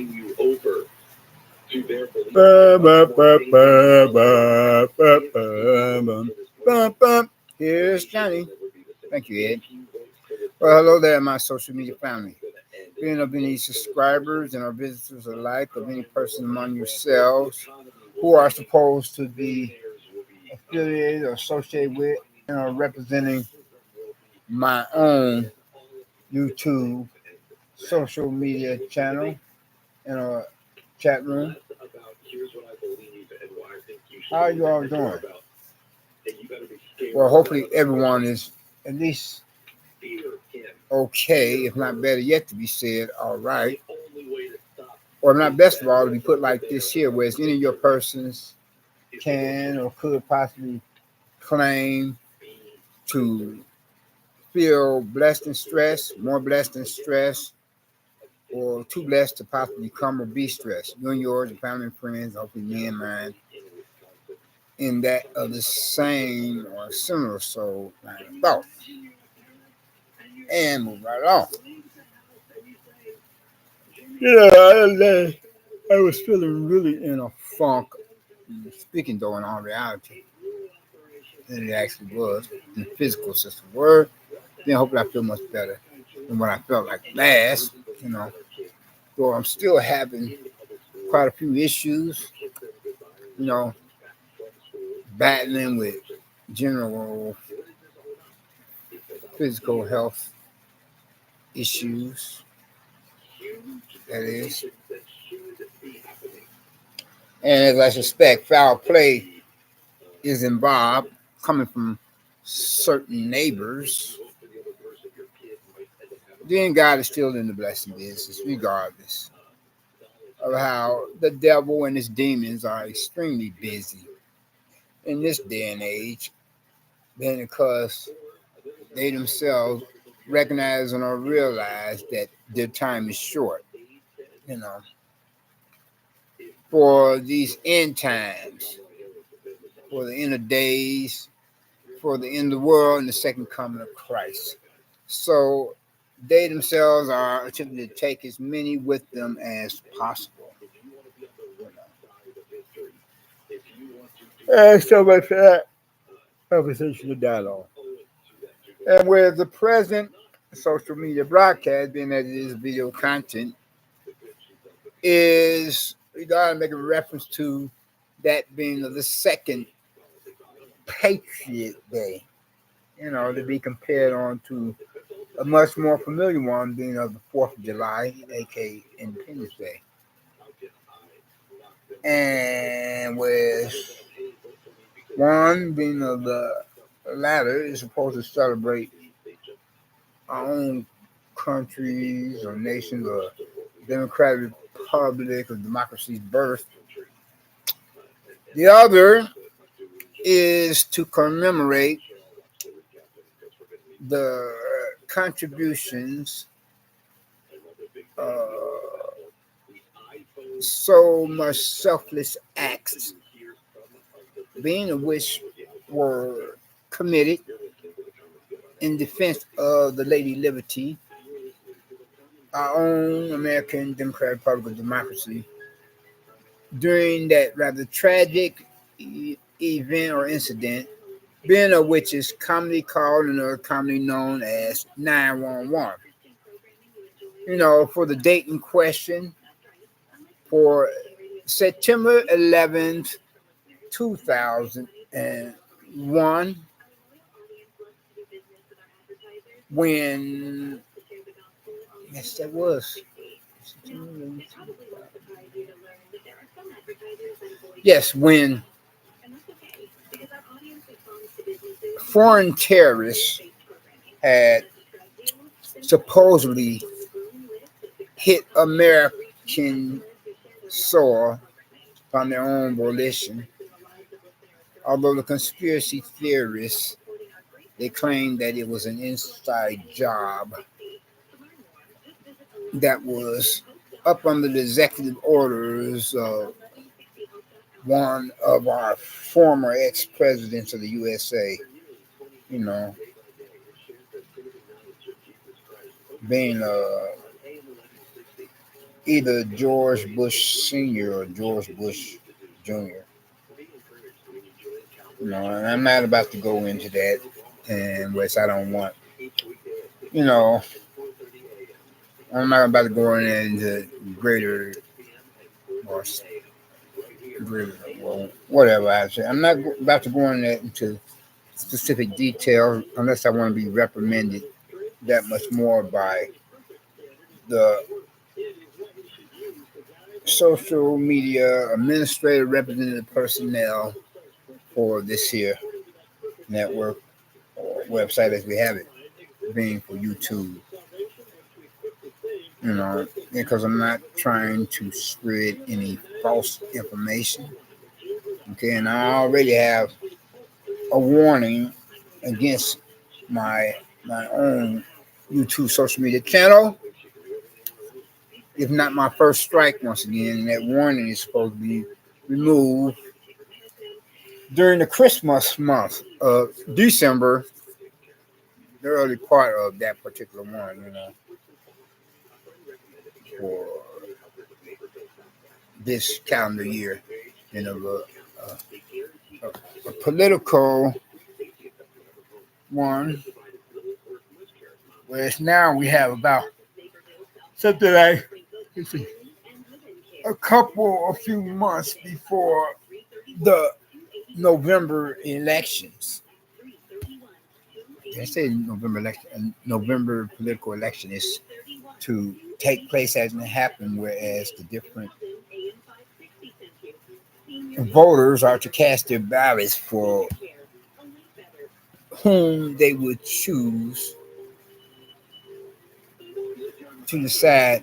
giving you over to their belief. Here's Johnny. Thank you, Ed. Well, hello there, my social media family. Being of any subscribers and our visitors alike, of any person among yourselves who are supposed to be affiliated or associated with and are representing my own YouTube social media channel and a chat room. How are you all doing? Well, hopefully everyone is at least okay, if not better yet to be said, all right. Or not best of all, to be put like this here, whereas any of your persons can or could possibly claim to feel blessed and stressed, more blessed and stressed, or too blessed to possibly become or be stressed. You and yours, your family and friends, hopefully me and mine, in that of the same or similar soul line of thought. And move right on. Yeah, I was feeling really in a funk, speaking though in all reality. And it actually was, in the physical sense of the word. Then hopefully I feel much better than what I felt like last, Though I'm still having quite a few issues, battling with general physical health issues, that is. And as I suspect, foul play is involved coming from certain neighbors. Then God is still in the blessing business, regardless of how the devil and his demons are extremely busy in this day and age, then because they themselves recognize and or realize that their time is short, for these end times, for the end of days, for the end of the world and the second coming of Christ. So they themselves are attempting to take as many with them as possible. And so much for that conversation and dialogue. And with the present social media broadcast, being that it is video content, is regarding making reference to that being the second Patriot-Day, to be compared on to a much more familiar one being of the 4th of July, a.k.a. Independence Day. And with one being of the latter is supposed to celebrate our own countries or nations or democratic republic or democracy's birth. The other is to commemorate the contributions, so much selfless acts, being of which were committed in defense of the Lady Liberty, our own American Democratic Republic of Democracy, during that rather tragic event or incident, being of which is commonly called and commonly known as 911. For the date in question, for September 11th, 2001, when, yes, that was. Yes, when foreign terrorists had supposedly hit American soil on their own volition, although the conspiracy theorists, they claimed that it was an inside job that was up under the executive orders of one of our former ex-presidents of the USA, being either George Bush Sr. or George Bush Jr. And I'm not about to go into that, and which I don't want. You know, I'm not about to go into greater or greater, well, whatever I say. I'm not about to go into specific details unless I want to be reprimanded that much more by the social media administrative representative personnel for this here network or website as we have it, being for YouTube. Because I'm not trying to spread any false information. Okay, and I already have a warning against my own YouTube social media channel. If not my first strike once again, and that warning is supposed to be removed during the Christmas month of December, the early part of that particular one, for this calendar year, a political one, whereas now we have about something like a few months before the November elections. I say November election, November political election is to take place as it happened, whereas the different voters are to cast their ballots for whom they would choose to decide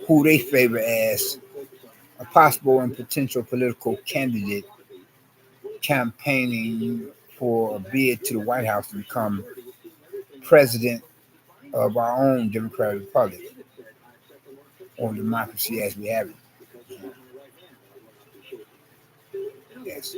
who they favor as a possible and potential political candidate campaigning for a bid to the White House to become president of our own democratic republic or democracy as we have it. Yes.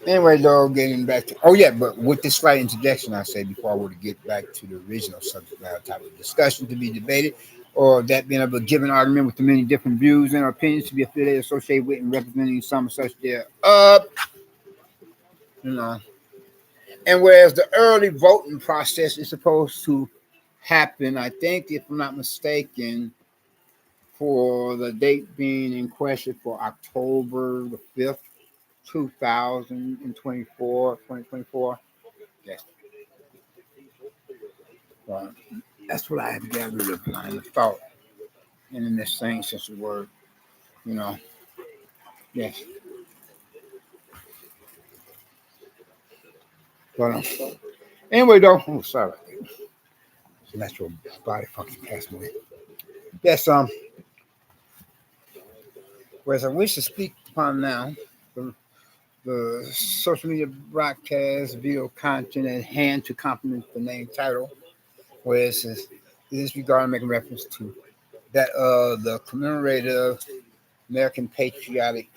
Anyway, though, getting back to but with this slight introduction, I say before I were to get back to the original subject matter type of discussion to be debated, or that being of a given argument with the many different views and opinions to be affiliated, associated with, and representing some such there. And whereas the early voting process is supposed to happen, I think, if I'm not mistaken, for the date being in question for October the 5th, 2024. Yes. That's what I have gathered of line of thought. And in this same sense of word, yes. But anyway, though, sorry. Natural body fucking passed away. Yes, whereas I wish to speak upon now, the social media broadcast video content at hand to complement the name title, whereas in this regard, I'm making reference to that the commemorative American patriotic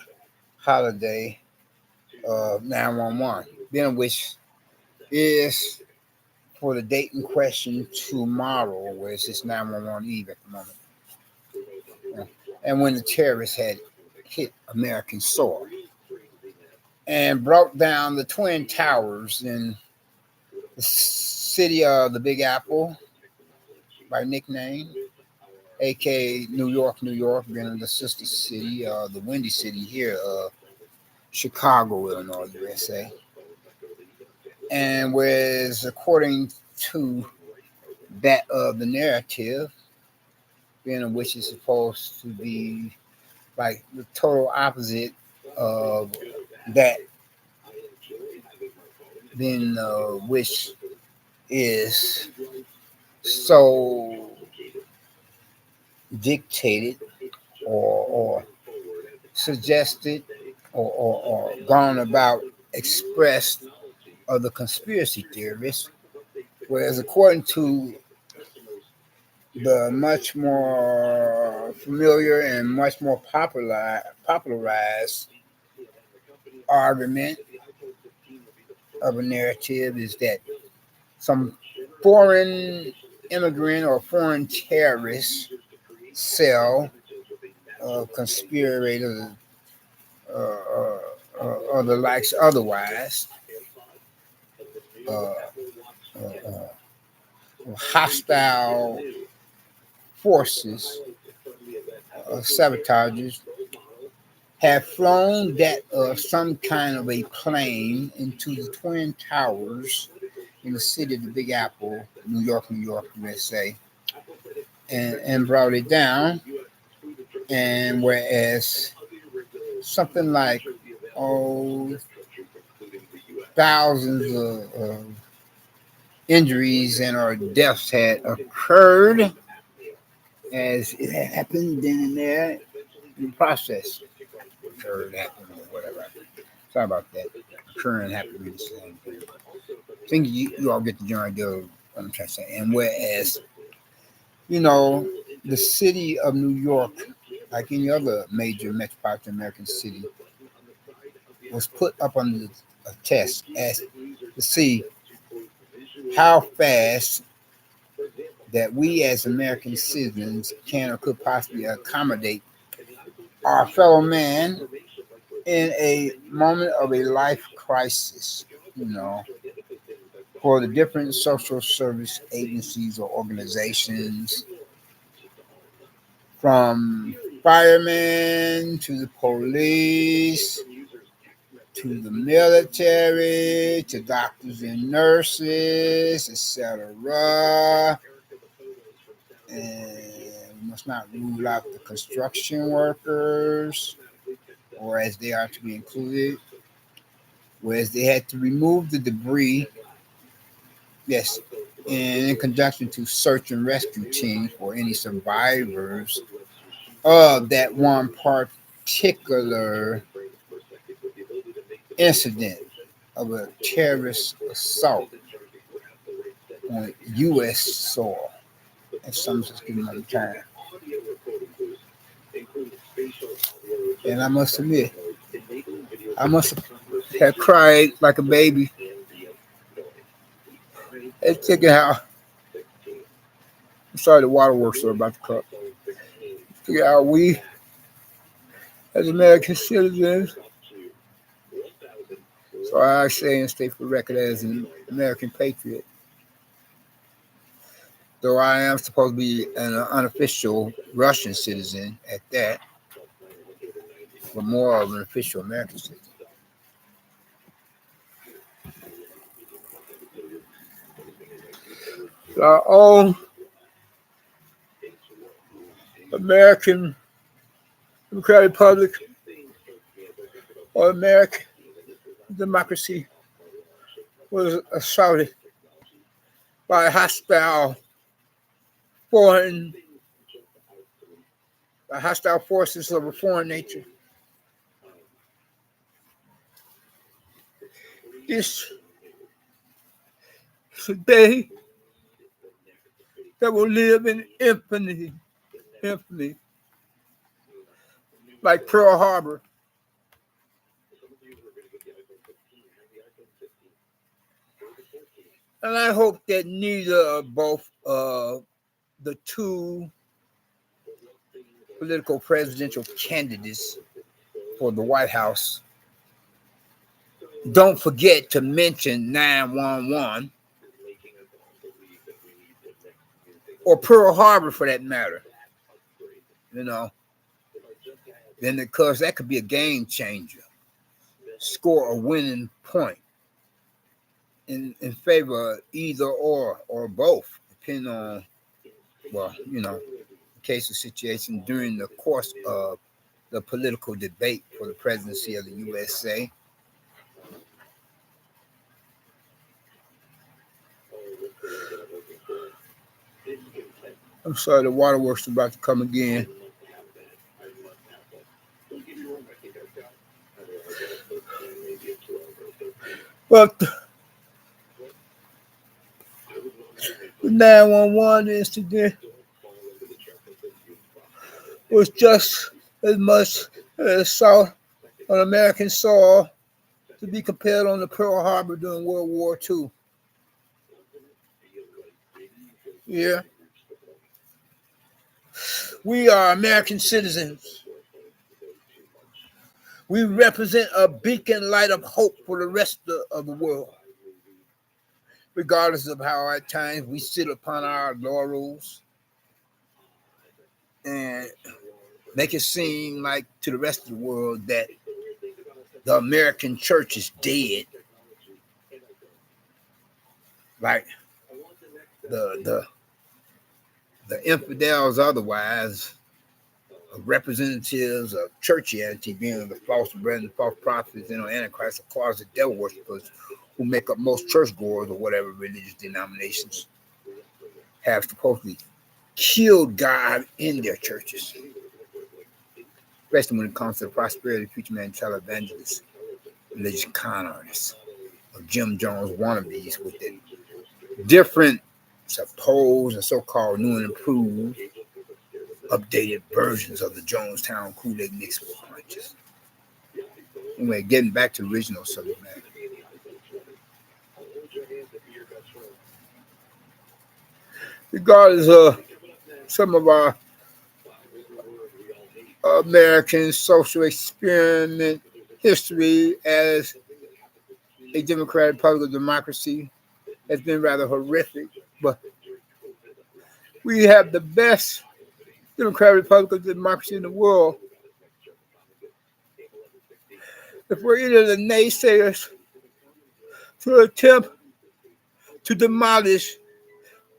holiday of 911, being which is for the date in question tomorrow, where it's just 911 Eve at the moment. And when the terrorists had hit American soil and brought down the Twin Towers in the city of the Big Apple by nickname, a.k.a. New York, being the sister city, the Windy City here of Chicago, Illinois, USA. And whereas according to that of the narrative, being which is supposed to be like the total opposite of that, being which is so dictated or suggested or gone about expressed of the conspiracy theorists, whereas according to the much more familiar and much more popularized argument of a narrative is that some foreign immigrant or foreign terrorist cell conspirators or the likes otherwise uh, hostile forces, sabotages, have flown that some kind of a plane into the Twin Towers in the city of the Big Apple, New York, USA, and brought it down. And whereas something like thousands of injuries and or deaths had occurred as it had happened then and there in the process. Occurred, happened, or whatever. Sorry about that. Occurring happened the same thing. I think you all get the general idea of what I'm trying to say. And whereas, the city of New York, like any other major metropolitan American city, was put up under a test as to see how fast that we as American citizens can or could possibly accommodate our fellow man in a moment of a life crisis, for the different social service agencies or organizations, from firemen to the police to the military to doctors and nurses, etc. And we must not rule out the construction workers, or as they are to be included, whereas they had to remove the debris, yes, and in conjunction to search and rescue teams for any survivors of that one particular incident of a terrorist assault on U.S. soil at some given time. And I must admit, I must have cried like a baby. It's thinking how, I'm sorry, the waterworks are about to cut. Figure how we, as American citizens, so I say and state for record as an American patriot, though I am supposed to be an unofficial Russian citizen at that, but more of an official American citizen. Our own American Democratic Republic or American democracy was assaulted by hostile forces of a foreign nature. This is a day that will live in infamy, like Pearl Harbor. And I hope that neither of both the two political presidential candidates for the White House don't forget to mention 911 or Pearl Harbor for that matter. Then because that could be a game changer, score a winning point in favor of either or both, depending on, the case of situation during the course of the political debate for the presidency of the USA. I'm sorry, the waterworks are about to come again. But the 911 incident was just as much an assault on American soil to be compared on the Pearl Harbor during World War II. Yeah. We are American citizens. We represent a beacon light of hope for the rest of the world. Regardless of how at times we sit upon our laurels and make it seem like to the rest of the world that the American church is dead. Like the infidels otherwise, representatives of churchianity being the false brethren, false prophets, antichrist, of course, the devil worshippers who make up most churchgoers or whatever religious denominations have supposedly killed God in their churches, especially when it comes to the prosperity preacher man, televangelists, religious con artists, or Jim Jones wannabes with the different supposed and so-called new and improved updated versions of the Jonestown Kool-Aid mix with punches. Anyway, getting back to the original subject matter. Regardless of some of our American social experiment history as a democratic public democracy has been rather horrific, but we have the best democratic republic democracy in the world. If we're any of the naysayers to attempt to demolish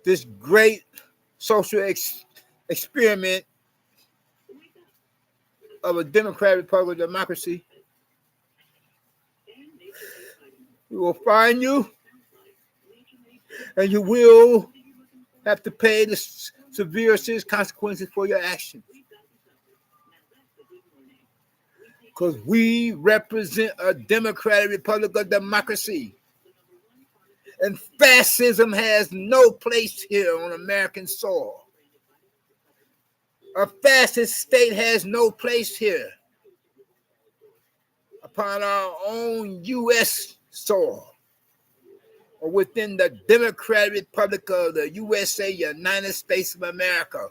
this great social experiment of a democratic republic democracy, we will find you, and you will have to pay the severe serious consequences for your actions. Because we represent a democratic republic of democracy. And fascism has no place here on American soil. A fascist state has no place here upon our own U.S. soil or within the Democratic Republic of the USA, United States of America.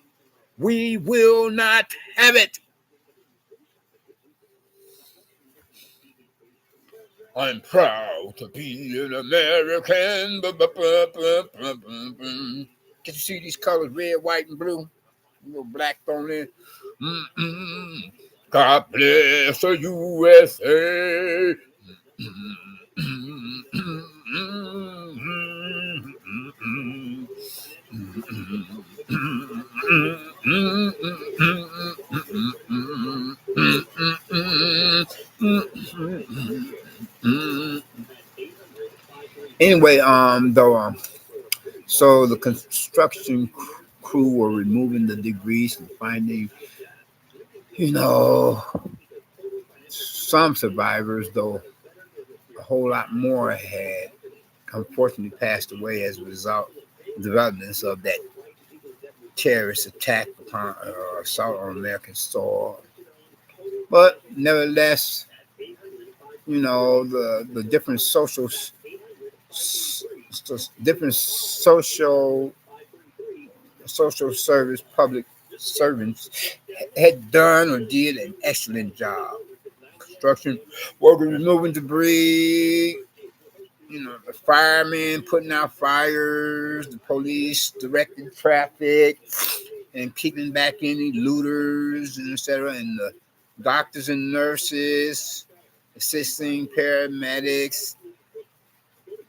We will not have it. I'm proud to be an American. Can you see these colors, red, white, and blue? A little black on there. God bless the USA. Anyway, so the construction crew were removing the debris and finding, some survivors, though a whole lot more had unfortunately passed away as a result of developments of that terrorist attack upon assault on American soil. But nevertheless, the different social service public servants had done or did an excellent job. Construction workers removing debris, the firemen putting out fires, the police directing traffic and keeping back any looters, and etc., and the doctors and nurses assisting paramedics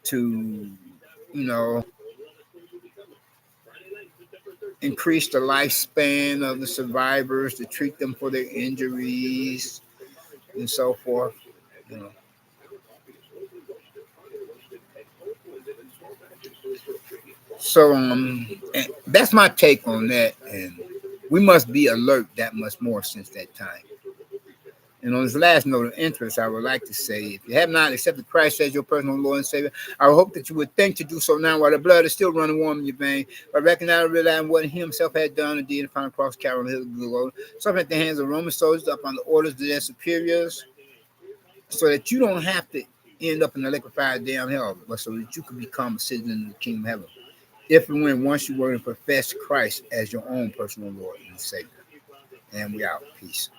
to, increase the lifespan of the survivors, to treat them for their injuries and so forth. So that's my take on that, and we must be alert that much more since that time. And on this last note of interest, I would like to say, if you have not accepted Christ as your personal Lord and Savior, I hope that you would think to do so now while the blood is still running warm in your veins, by recognizing and realizing what he himself had done and did upon the cross, Calvary Hill, Golgotha, suffering at the hands of Roman soldiers up on the orders of their superiors, so that you don't have to end up in the liquefied damn hell, but so that you can become a citizen of the kingdom of heaven. if and when once you were to profess Christ as your own personal Lord and Savior. And we out. Peace.